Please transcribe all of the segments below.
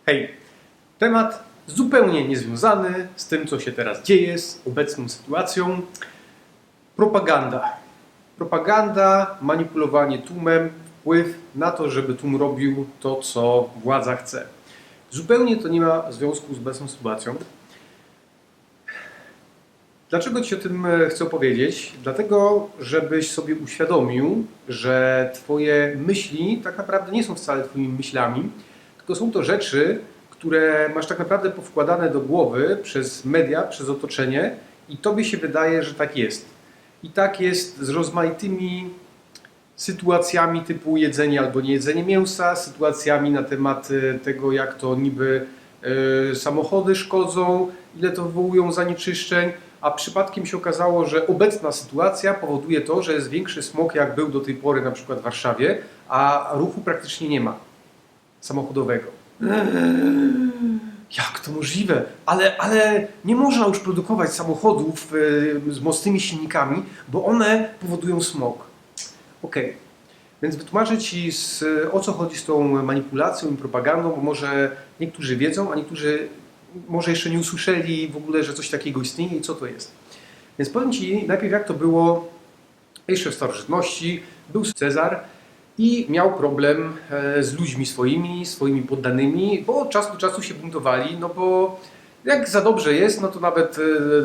Hej, temat zupełnie niezwiązany z tym, co się teraz dzieje, z obecną sytuacją. Propaganda. Propaganda, manipulowanie tłumem, wpływ na to, żeby tłum robił to, co władza chce. Zupełnie to nie ma związku z obecną sytuacją. Dlaczego Ci o tym chcę powiedzieć? Dlatego, żebyś sobie uświadomił, że Twoje myśli tak naprawdę nie są wcale Twoimi myślami, tylko są to rzeczy, które masz tak naprawdę powkładane do głowy przez media, przez otoczenie i Tobie się wydaje, że tak jest. I tak jest z rozmaitymi sytuacjami typu jedzenie albo niejedzenie mięsa, sytuacjami na temat tego, jak to niby samochody szkodzą, ile to wywołują zanieczyszczeń, a przypadkiem się okazało, że obecna sytuacja powoduje to, że jest większy smog, jak był do tej pory na przykład w Warszawie, a ruchu praktycznie nie ma samochodowego. Jak to możliwe? Ale nie można już produkować samochodów z mocnymi silnikami, bo one powodują smog. Okej. Więc wytłumaczę Ci, o co chodzi z tą manipulacją i propagandą, bo może niektórzy wiedzą, a niektórzy może jeszcze nie usłyszeli w ogóle, że coś takiego istnieje i co to jest. Więc powiem Ci najpierw, jak to było jeszcze w starożytności. Był Cezar i miał problem z ludźmi swoimi poddanymi, bo od czasu do czasu się buntowali, no bo jak za dobrze jest, no to nawet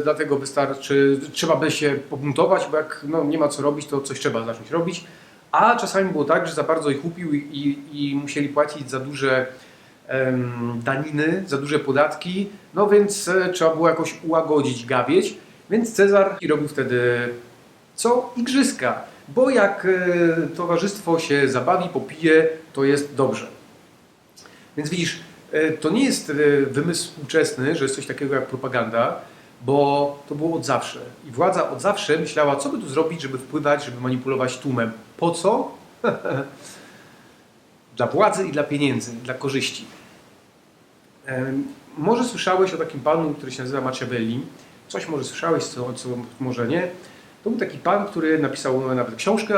dlatego wystarczy, trzeba by się pobuntować, bo jak nie ma co robić, to coś trzeba zacząć robić. A czasami było tak, że za bardzo ich upił i musieli płacić za duże daniny, za duże podatki, no więc trzeba było jakoś ułagodzić gawieć, więc Cezar robił wtedy co? Igrzyska, bo jak towarzystwo się zabawi, popije, to jest dobrze. Więc widzisz, to nie jest wymysł współczesny, że jest coś takiego jak propaganda, bo to było od zawsze. I władza od zawsze myślała, co by tu zrobić, żeby wpływać, żeby manipulować tłumem. Po co? Dla władzy i dla pieniędzy, dla korzyści. Może słyszałeś o takim panu, który się nazywa Machiavelli. Coś może słyszałeś, co może nie. To był taki pan, który napisał nawet książkę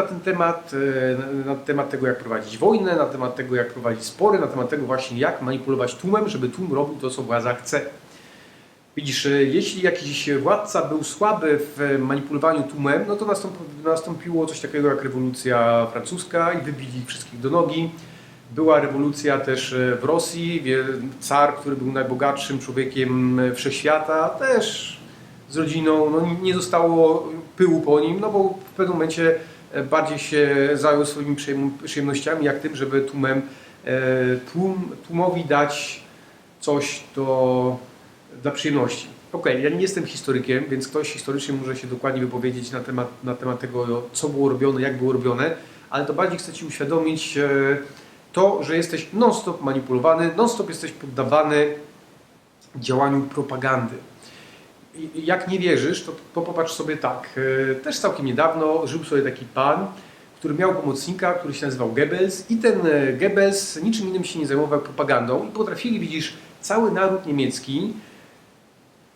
na temat tego, jak prowadzić wojnę, na temat tego, jak prowadzić spory, na temat tego właśnie, jak manipulować tłumem, żeby tłum robił to, co władza chce. Widzisz, jeśli jakiś władca był słaby w manipulowaniu tłumem, no to nastąpiło coś takiego jak rewolucja francuska i wybili wszystkich do nogi. Była rewolucja też w Rosji, car, który był najbogatszym człowiekiem wszechświata, też z rodziną, nie zostało pyłu po nim, no bo w pewnym momencie bardziej się zajął swoimi przyjemnościami, jak tym, żeby tłumowi dać coś dla przyjemności. Okej, ja nie jestem historykiem, więc ktoś historycznie może się dokładnie wypowiedzieć na temat tego, co było robione, jak było robione, ale to bardziej chcę Ci uświadomić to, że jesteś non-stop manipulowany, non-stop jesteś poddawany działaniu propagandy. I jak nie wierzysz, to popatrz sobie tak. Też całkiem niedawno żył sobie taki pan, który miał pomocnika, który się nazywał Goebbels i ten Goebbels niczym innym się nie zajmował propagandą i potrafili, widzisz, cały naród niemiecki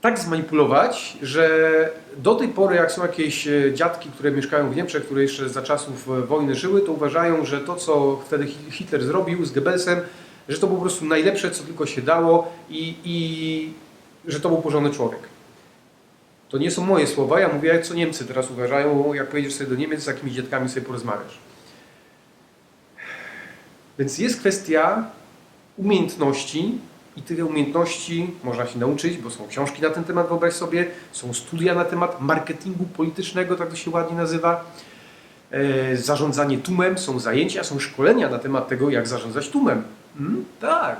tak zmanipulować, że do tej pory, jak są jakieś dziadki, które mieszkają w Niemczech, które jeszcze za czasów wojny żyły, to uważają, że to, co wtedy Hitler zrobił z Goebbelsem, że to po prostu najlepsze, co tylko się dało i że to był porządny człowiek. To nie są moje słowa, ja mówię, co Niemcy teraz uważają, jak pojedziesz sobie do Niemiec, z jakimiś dziadkami sobie porozmawiasz. Więc jest kwestia umiejętności i tyle umiejętności można się nauczyć, bo są książki na ten temat, wyobraź sobie, są studia na temat marketingu politycznego, tak to się ładnie nazywa, zarządzanie tłumem, są zajęcia, są szkolenia na temat tego, jak zarządzać tłumem. Tak.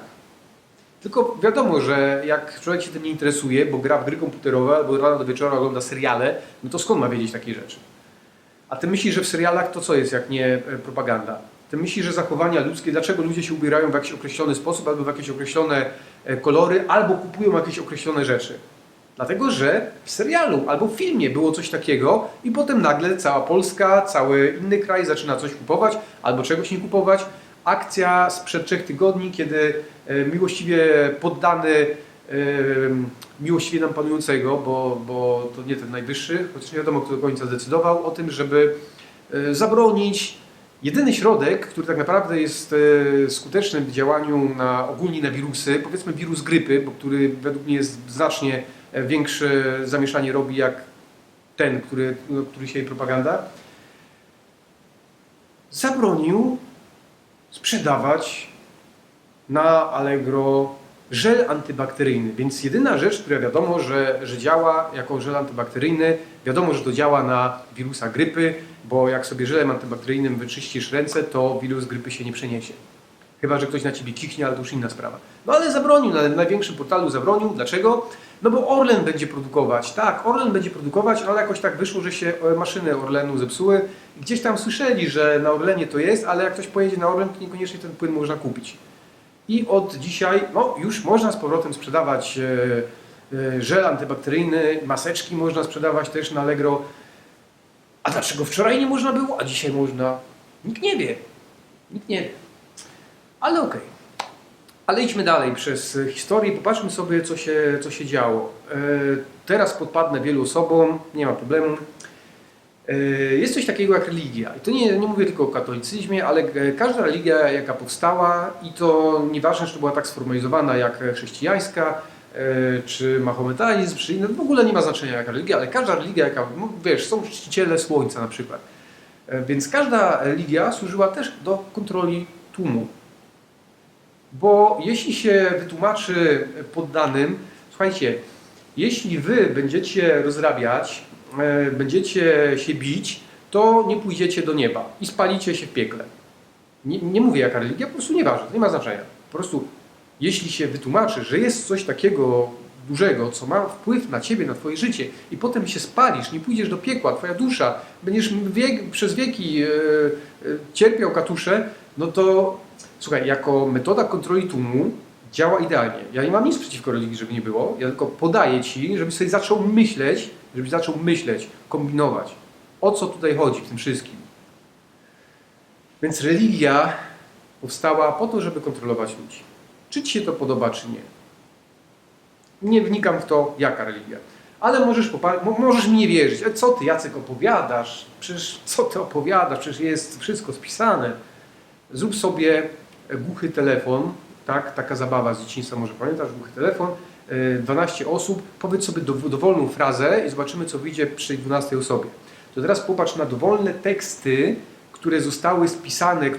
Tylko wiadomo, że jak człowiek się tym nie interesuje, bo gra w gry komputerowe albo od rana do wieczora ogląda seriale, no to skąd ma wiedzieć takie rzeczy? A ty myślisz, że w serialach to co jest, jak nie propaganda? Ty myślisz, że zachowania ludzkie, dlaczego ludzie się ubierają w jakiś określony sposób, albo w jakieś określone kolory, albo kupują jakieś określone rzeczy? Dlatego, że w serialu albo w filmie było coś takiego i potem nagle cała Polska, cały inny kraj zaczyna coś kupować albo czegoś nie kupować. Akcja sprzed 3 tygodni, kiedy miłościwie poddany miłościwie nam panującego, bo to nie ten najwyższy, chociaż nie wiadomo, kto do końca zdecydował o tym, żeby zabronić Jedyny środek, który tak naprawdę jest skuteczny w działaniu ogólnie na wirusy, powiedzmy wirus grypy, bo który według mnie jest znacznie większe zamieszanie robi jak ten, który siedzi propaganda, zabronił sprzedawać na Allegro żel antybakteryjny. Więc jedyna rzecz, która wiadomo, że działa jako żel antybakteryjny, wiadomo, że to działa na wirusa grypy, bo jak sobie żelem antybakteryjnym wyczyścisz ręce, to wirus grypy się nie przeniesie. Chyba że ktoś na ciebie kichnie, ale to już inna sprawa. No ale zabronił, na największym portalu zabronił. Dlaczego? No bo Orlen będzie produkować. Tak, Orlen będzie produkować, ale jakoś tak wyszło, że się maszyny Orlenu zepsuły. Gdzieś tam słyszeli, że na Orlenie to jest, ale jak ktoś pojedzie na Orlen, to niekoniecznie ten płyn można kupić. I od dzisiaj już można z powrotem sprzedawać żel antybakteryjny, maseczki można sprzedawać też na Allegro. A dlaczego wczoraj nie można było, a dzisiaj można? Nikt nie wie. Nikt nie wie. Ale okej. Ale idźmy dalej przez historię i popatrzmy sobie, co się działo. Teraz podpadnę wielu osobom, nie ma problemu. Jest coś takiego jak religia. I to nie mówię tylko o katolicyzmie, ale każda religia, jaka powstała, i to nieważne, czy to była tak sformalizowana jak chrześcijańska, czy mahometanizm, czy inne, w ogóle nie ma znaczenia jaka religia, ale każda religia, jaka, wiesz, są czciciele słońca na przykład. Więc każda religia służyła też do kontroli tłumu. Bo jeśli się wytłumaczy poddanym, słuchajcie, jeśli wy będziecie rozrabiać, będziecie się bić, to nie pójdziecie do nieba i spalicie się w piekle. Nie mówię jaka religia, po prostu nieważne, nie ma znaczenia. Po prostu jeśli się wytłumaczy, że jest coś takiego dużego, co ma wpływ na ciebie, na twoje życie i potem się spalisz, nie pójdziesz do piekła, twoja dusza, będziesz przez wieki cierpiał katusze, no to słuchaj, jako metoda kontroli tłumu działa idealnie. Ja nie mam nic przeciwko religii, żeby nie było, ja tylko podaję ci, żebyś sobie zaczął myśleć, kombinować, o co tutaj chodzi w tym wszystkim. Więc religia powstała po to, żeby kontrolować ludzi. Czy ci się to podoba, czy nie. Nie wnikam w to, jaka religia. Ale możesz mi nie wierzyć. Co ty, Jacek, opowiadasz? Przecież co ty opowiadasz? Przecież jest wszystko spisane. Zrób sobie głuchy telefon, tak? Taka zabawa z dzieciństwa, może pamiętasz, głuchy telefon, 12 osób, powiedz sobie dowolną frazę i zobaczymy, co wyjdzie przy 12 osobie. To teraz popatrz na dowolne teksty, które zostały spisane,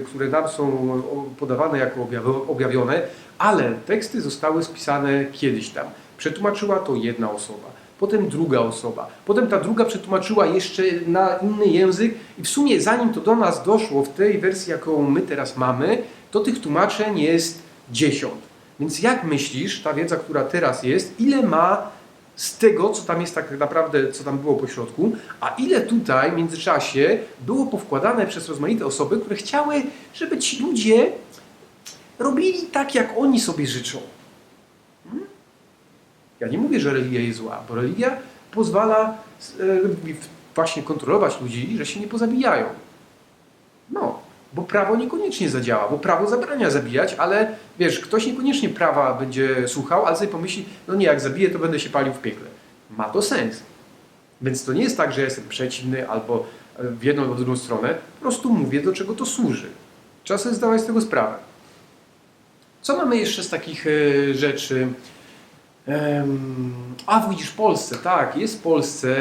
które nam są podawane jako objawione, ale teksty zostały spisane kiedyś tam. Przetłumaczyła to jedna osoba, potem druga osoba, potem ta druga przetłumaczyła jeszcze na inny język i w sumie zanim to do nas doszło w tej wersji, jaką my teraz mamy, to tych tłumaczeń jest 10. Więc jak myślisz, ta wiedza, która teraz jest, ile ma z tego, co tam jest tak naprawdę, co tam było po środku, a ile tutaj w międzyczasie było powkładane przez rozmaite osoby, które chciały, żeby ci ludzie robili tak, jak oni sobie życzą. Ja nie mówię, że religia jest zła, bo religia pozwala właśnie kontrolować ludzi, że się nie pozabijają. No, bo prawo niekoniecznie zadziała, bo prawo zabrania zabijać, ale wiesz, ktoś niekoniecznie prawa będzie słuchał, ale sobie pomyśli, no nie, jak zabiję, to będę się palił w piekle. Ma to sens. Więc to nie jest tak, że ja jestem przeciwny albo w jedną albo w drugą stronę, po prostu mówię, do czego to służy. Trzeba sobie zdawać z tego sprawę. Co mamy jeszcze z takich rzeczy? Widzisz, w Polsce, tak, jest w Polsce,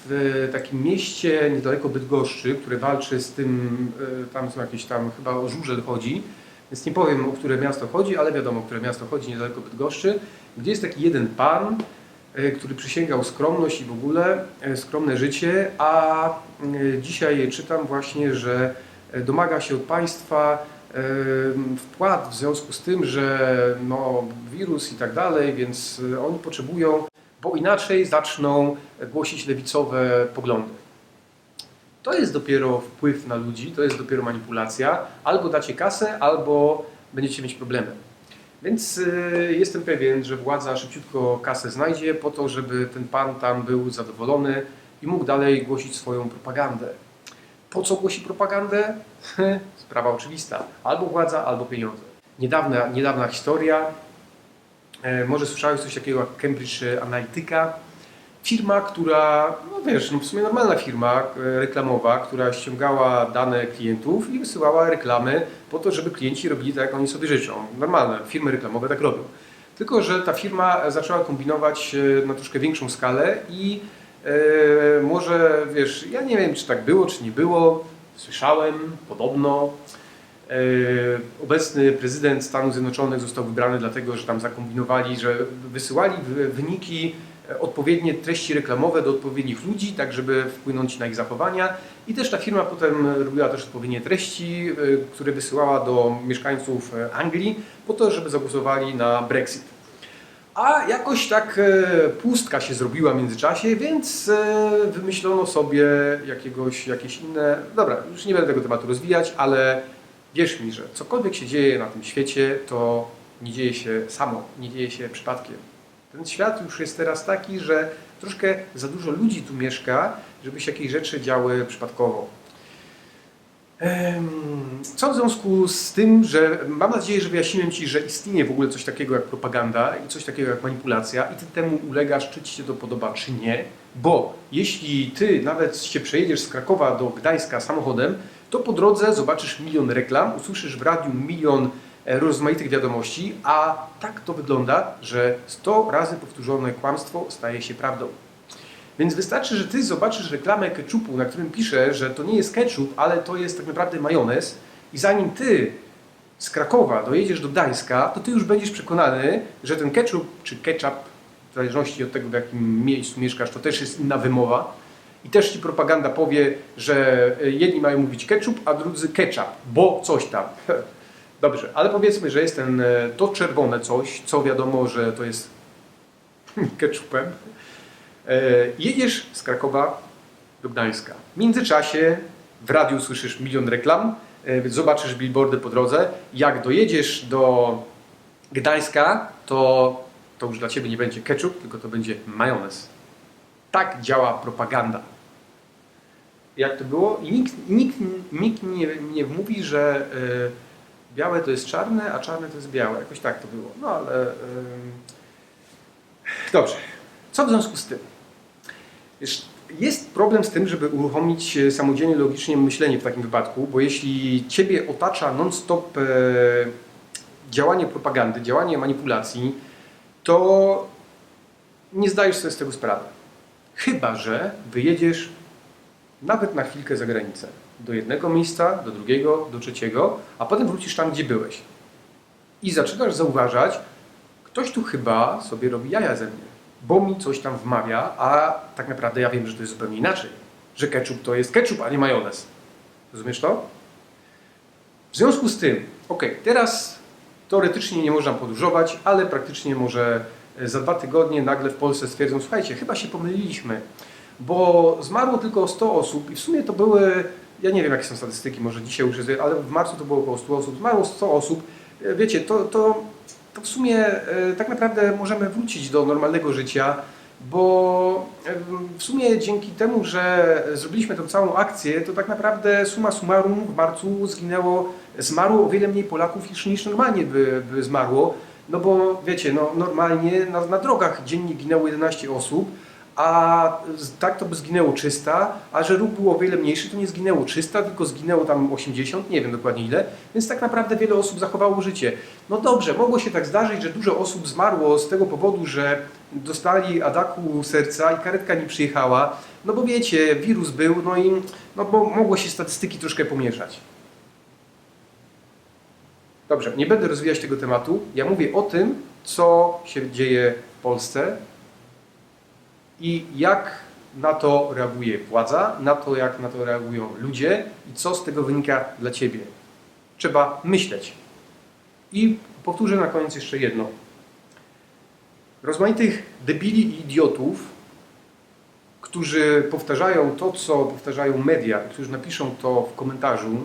w takim mieście niedaleko Bydgoszczy, które walczy z tym, tam są jakieś tam, chyba o Żużel chodzi, więc nie powiem, o które miasto chodzi, ale wiadomo, o które miasto chodzi, niedaleko Bydgoszczy, gdzie jest taki jeden pan, który przysięgał skromność i w ogóle skromne życie, a dzisiaj czytam właśnie, że domaga się od państwa wkład w związku z tym, że no, wirus i tak dalej, więc oni potrzebują, bo inaczej zaczną głosić lewicowe poglądy. To jest dopiero wpływ na ludzi, to jest dopiero manipulacja. Albo dacie kasę, albo będziecie mieć problemy. Więc jestem pewien, że władza szybciutko kasę znajdzie po to, żeby ten pan tam był zadowolony i mógł dalej głosić swoją propagandę. Po co głosi propagandę? Sprawa oczywista. Albo władza, albo pieniądze. Niedawna historia. Może słyszałeś coś takiego jak Cambridge Analytica. W firma, która, no wiesz, no w sumie normalna firma reklamowa, która ściągała dane klientów i wysyłała reklamy po to, żeby klienci robili tak, jak oni sobie życzą. Normalne firmy reklamowe tak robią. Tylko że ta firma zaczęła kombinować na troszkę większą skalę i może, wiesz, ja nie wiem, czy tak było, czy nie było, słyszałem, podobno. Obecny prezydent Stanów Zjednoczonych został wybrany dlatego, że tam zakombinowali, że wysyłali wyniki, odpowiednie treści reklamowe do odpowiednich ludzi, tak żeby wpłynąć na ich zachowania. I też ta firma potem robiła też odpowiednie treści, które wysyłała do mieszkańców Anglii po to, żeby zagłosowali na Brexit. A jakoś tak pustka się zrobiła w międzyczasie, więc wymyślono sobie jakieś inne... Dobra, już nie będę tego tematu rozwijać, ale wierz mi, że cokolwiek się dzieje na tym świecie, to nie dzieje się samo, nie dzieje się przypadkiem. Ten świat już jest teraz taki, że troszkę za dużo ludzi tu mieszka, żeby się jakieś rzeczy działy przypadkowo. Co w związku z tym, że mam nadzieję, że wyjaśniłem Ci, że istnieje w ogóle coś takiego jak propaganda i coś takiego jak manipulacja i Ty temu ulegasz, czy Ci się to podoba, czy nie, bo jeśli Ty nawet się przejedziesz z Krakowa do Gdańska samochodem, to po drodze zobaczysz milion reklam, usłyszysz w radiu milion rozmaitych wiadomości, a tak to wygląda, że 100 razy powtórzone kłamstwo staje się prawdą. Więc wystarczy, że Ty zobaczysz reklamę ketchupu, na którym pisze, że to nie jest ketchup, ale to jest tak naprawdę majonez i zanim Ty z Krakowa dojedziesz do Gdańska, to Ty już będziesz przekonany, że ten ketchup czy ketchup, w zależności od tego, w jakim miejscu mieszkasz, to też jest inna wymowa. I też Ci propaganda powie, że jedni mają mówić ketchup, a drudzy ketchup, bo coś tam. Dobrze, ale powiedzmy, że jest to czerwone coś, co wiadomo, że to jest ketchupem. Jedziesz z Krakowa do Gdańska. W międzyczasie w radiu słyszysz milion reklam, zobaczysz billboardy po drodze. Jak dojedziesz do Gdańska, to już dla Ciebie nie będzie ketchup, tylko to będzie majonez. Tak działa propaganda. Jak to było? I nikt nie mówi, że białe to jest czarne, a czarne to jest białe. Jakoś tak to było. No ale... Dobrze. Co w związku z tym? Jest problem z tym, żeby uruchomić samodzielnie, logicznie myślenie w takim wypadku, bo jeśli Ciebie otacza non-stop działanie propagandy, działanie manipulacji, to nie zdajesz sobie z tego sprawy. Chyba że wyjedziesz nawet na chwilkę za granicę. Do jednego miejsca, do drugiego, do trzeciego, a potem wrócisz tam, gdzie byłeś. I zaczynasz zauważać, ktoś tu chyba sobie robi jaja ze mnie, bo mi coś tam wmawia, a tak naprawdę ja wiem, że to jest zupełnie inaczej. Że ketchup to jest ketchup, a nie majonez. Rozumiesz to? W związku z tym, teraz teoretycznie nie można podróżować, ale praktycznie może za 2 tygodnie nagle w Polsce stwierdzą, słuchajcie, chyba się pomyliliśmy, bo zmarło tylko 100 osób i w sumie to były, ja nie wiem jakie są statystyki, może dzisiaj już jest, ale w marcu to było około 100 osób, zmarło 100 osób, wiecie, to w sumie tak naprawdę możemy wrócić do normalnego życia, bo w sumie dzięki temu, że zrobiliśmy tę całą akcję, to tak naprawdę summa summarum w marcu zmarło o wiele mniej Polaków niż normalnie by zmarło, no bo wiecie, no normalnie na drogach dziennie ginęło 11 osób, a tak to by zginęło 300, a że ruch był o wiele mniejszy, to nie zginęło 300, tylko zginęło tam 80, nie wiem dokładnie ile, więc tak naprawdę wiele osób zachowało życie. No dobrze, mogło się tak zdarzyć, że dużo osób zmarło z tego powodu, że dostali ataku serca i karetka nie przyjechała, no bo wiecie, wirus był, no bo mogło się statystyki troszkę pomieszać. Dobrze, nie będę rozwijać tego tematu, ja mówię o tym, co się dzieje w Polsce, i jak na to reaguje władza, jak na to reagują ludzie i co z tego wynika dla Ciebie. Trzeba myśleć. I powtórzę na koniec jeszcze jedno. Rozmaitych debili i idiotów, którzy powtarzają to, co powtarzają media, którzy napiszą to w komentarzu,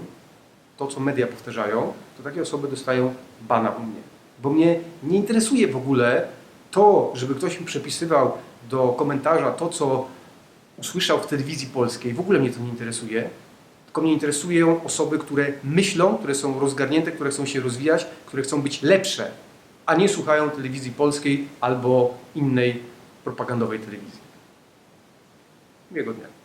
to, co media powtarzają, to takie osoby dostają bana u mnie. Bo mnie nie interesuje w ogóle to, żeby ktoś mi przepisywał do komentarza to, co usłyszał w telewizji polskiej. W ogóle mnie to nie interesuje. Tylko mnie interesują osoby, które myślą, które są rozgarnięte, które chcą się rozwijać, które chcą być lepsze, a nie słuchają telewizji polskiej albo innej propagandowej telewizji. Miłego dnia.